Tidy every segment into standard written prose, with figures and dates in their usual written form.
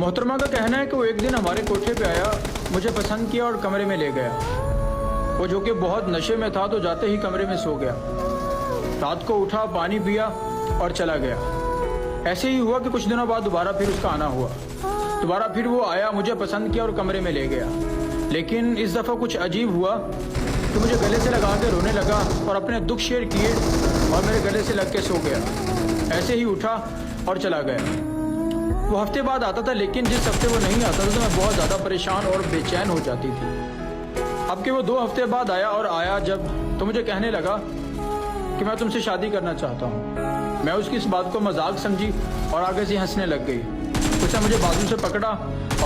محترمہ کا کہنا ہے کہ وہ ایک دن ہمارے کوٹھے پہ آیا، مجھے پسند کیا اور کمرے میں لے گیا۔ وہ جو کہ بہت نشے میں تھا تو جاتے ہی کمرے میں سو گیا۔ رات کو اٹھا، پانی پیا اور چلا گیا۔ ایسے ہی ہوا کہ کچھ دنوں بعد دوبارہ پھر اس کا آنا ہوا۔ دوبارہ پھر وہ آیا، مجھے پسند کیا اور کمرے میں لے گیا۔ لیکن اس دفعہ کچھ عجیب ہوا کہ مجھے گلے سے لگا کے رونے لگا اور اپنے دکھ شیئر کیے اور میرے گلے سے لگ کے سو گیا۔ ایسے ہی اٹھا اور چلا گیا۔ وہ ہفتے بعد آتا تھا، لیکن جس ہفتے وہ نہیں آتا تھا تو میں بہت زیادہ پریشان اور بے چین ہو جاتی تھی۔ اب کہ وہ 2 ہفتے بعد آیا جب تو مجھے کہنے لگا کہ میں تم سے شادی کرنا چاہتا ہوں۔ میں اس کی اس بات کو مذاق سمجھی اور آگے سے ہنسنے لگ گئی۔ اس نے مجھے بازو سے پکڑا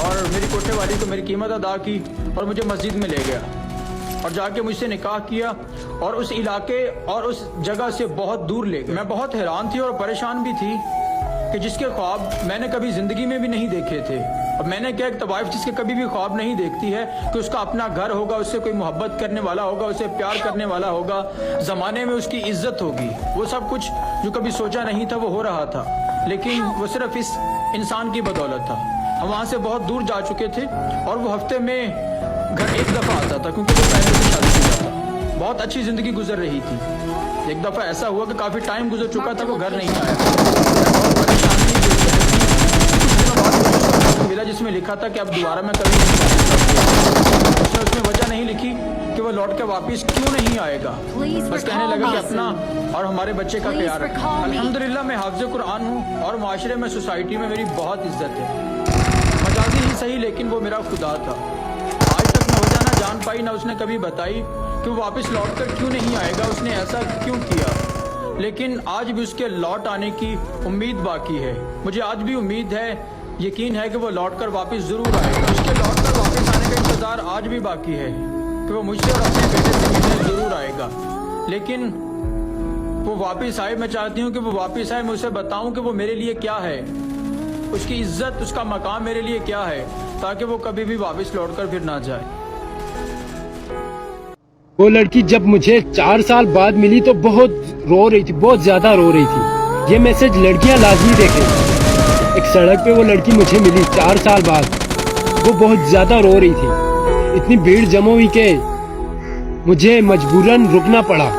اور میری کوٹھے والی کو میری قیمت ادا کی اور مجھے مسجد میں لے گیا اور جا کے مجھ سے نکاح کیا اور اس علاقے اور اس جگہ سے بہت دور لے گیا۔ میں بہت حیران تھی اور پریشان بھی تھی کہ جس کے خواب میں نے کبھی زندگی میں بھی نہیں دیکھے تھے۔ اور میں نے کیا، ایک طوائف جس کے کبھی بھی خواب نہیں دیکھتی ہے کہ اس کا اپنا گھر ہوگا، اس سے کوئی محبت کرنے والا ہوگا، اسے پیار کرنے والا ہوگا، زمانے میں اس کی عزت ہوگی، وہ سب کچھ جو کبھی سوچا نہیں تھا وہ ہو رہا تھا، لیکن وہ صرف اس انسان کی بدولت تھا۔ ہم وہاں سے بہت دور جا چکے تھے اور وہ ہفتے میں گھر ایک دفعہ آتا تھا کیونکہ وہ پہلے سے شادی شدہ تھا۔ بہت اچھی زندگی گزر رہی تھی۔ ایک دفعہ ایسا ہوا کہ کافی ٹائم گزر چکا تھا، وہ گھر نہیں آیا۔ بہت پریشان تھی، کچھ دنوں بعد ملا جس میں لکھا تھا کہ اب دوبارہ میں کبھی نہیں آ سکتا۔ اس میں وجہ نہیں لکھی کہ وہ لوٹ کے واپس کیوں نہیں آئے گا، بس کہنے لگا کہ اپنا اور ہمارے بچے کا خیال رکھیں۔ الحمدللہ میں حافظ قرآن ہوں اور معاشرے میں، سوسائٹی میں میری بہت عزت ہے۔ مجازی ہی صحیح، لیکن وہ میرا خدا تھا۔ آج تک میں وجہ نہ جان پائی، نہ اس نے کبھی بتائی کہ وہ واپس لوٹ کر کیوں نہیں آئے گا، اس نے ایسا کیوں کیا۔ لیکن آج بھی اس کے لوٹ آنے کی امید باقی ہے۔ مجھے آج بھی امید ہے، یقین ہے کہ وہ لوٹ کر واپس ضرور آئے گا۔ اس کے لوٹ کر واپس آنے کا انتظار آج بھی باقی ہے کہ وہ مجھ سے اور اپنے بیٹے سے ملنے ضرور آئے گا۔ لیکن وہ واپس آئے، میں چاہتی ہوں کہ وہ واپس آئے، میں اسے بتاؤں کہ وہ میرے لیے کیا ہے، اس کی عزت، اس کا مقام میرے لیے کیا ہے، تاکہ وہ کبھی بھی واپس لوٹ کر پھر نہ جائے۔ وہ لڑکی جب مجھے 4 سال بعد ملی تو بہت رو رہی تھی، بہت زیادہ رو رہی تھی۔ یہ میسج لڑکیاں لازمی دیکھیں۔ ایک سڑک پہ وہ لڑکی مجھے ملی 4 سال بعد، وہ بہت زیادہ رو رہی تھی۔ اتنی بھیڑ جمع ہوئی کہ مجھے مجبوراً رکنا پڑا۔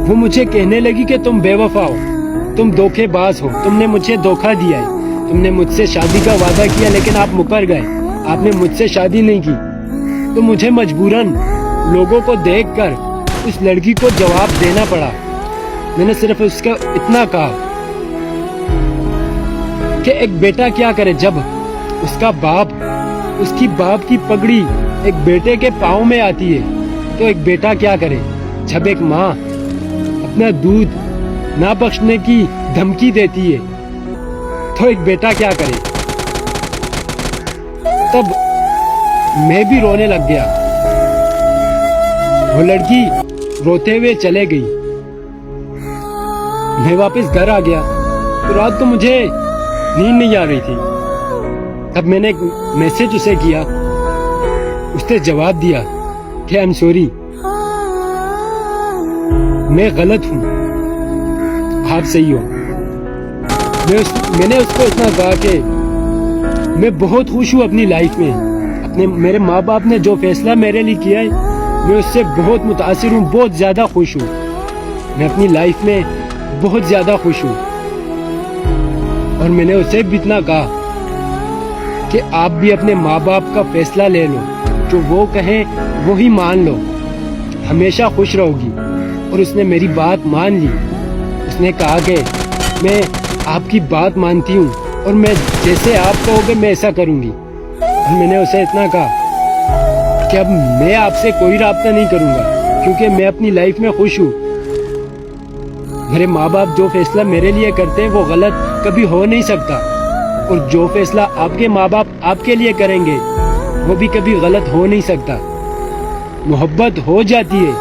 وہ مجھے کہنے لگی کہ تم بے وفا ہو، تم دھوکے باز ہو، تم نے مجھے دھوکہ دیا ہے، تم نے مجھ سے شادی کا وعدہ کیا لیکن آپ مکر گئے، آپ نے مجھ سے شادی نہیں کی۔ تو مجھے مجبوراً لوگوں کو دیکھ کر اس لڑکی کو جواب دینا پڑا۔ میں نے صرف اس کا اتنا کہا کہ ایک بیٹا کیا کرے جب اس کا باپ، اس کی باپ کی پگڑی ایک بیٹے کے پاؤں میں آتی ہے، تو ایک بیٹا کیا کرے جب ایک ماں اپنا دودھ نہ بخشنے کی دھمکی دیتی ہے، تو ایک بیٹا کیا کرے۔ تب میں بھی رونے لگ گیا۔ وہ لڑکی روتے ہوئے چلے گئی۔ میں واپس گھر آ گیا۔ رات کو مجھے نیند نہیں آ رہی تھی۔ تب میں نے ایک میسج اسے کیا، اس نے جواب دیا کہ I'm sorry، میں غلط ہوں، آپ صحیح ہو۔ میں نے اس کو اتنا کہا کہ میں بہت خوش ہوں اپنی لائف میں، میرے ماں باپ نے جو فیصلہ میرے لیے کیا ہے میں اس سے بہت متاثر ہوں، بہت زیادہ خوش ہوں، میں اپنی لائف میں بہت زیادہ خوش ہوں۔ اور میں نے اسے بھی اتنا کہا کہ آپ بھی اپنے ماں باپ کا فیصلہ لے لو، جو وہ کہیں وہی مان لو، ہمیشہ خوش رہو گی۔ اور اس نے میری بات مان لی۔ اس نے کہا کہ میں آپ کی بات مانتی ہوں اور میں جیسے آپ کہو گے میں ایسا کروں گی۔ اور میں نے اسے اتنا کہا کہ اب میں آپ سے کوئی رابطہ نہیں کروں گا کیونکہ میں اپنی لائف میں خوش ہوں۔ میرے ماں باپ جو فیصلہ میرے لیے کرتے ہیں وہ غلط کبھی ہو نہیں سکتا، اور جو فیصلہ آپ کے ماں باپ آپ کے لیے کریں گے وہ بھی کبھی غلط ہو نہیں سکتا۔ محبت ہو جاتی ہے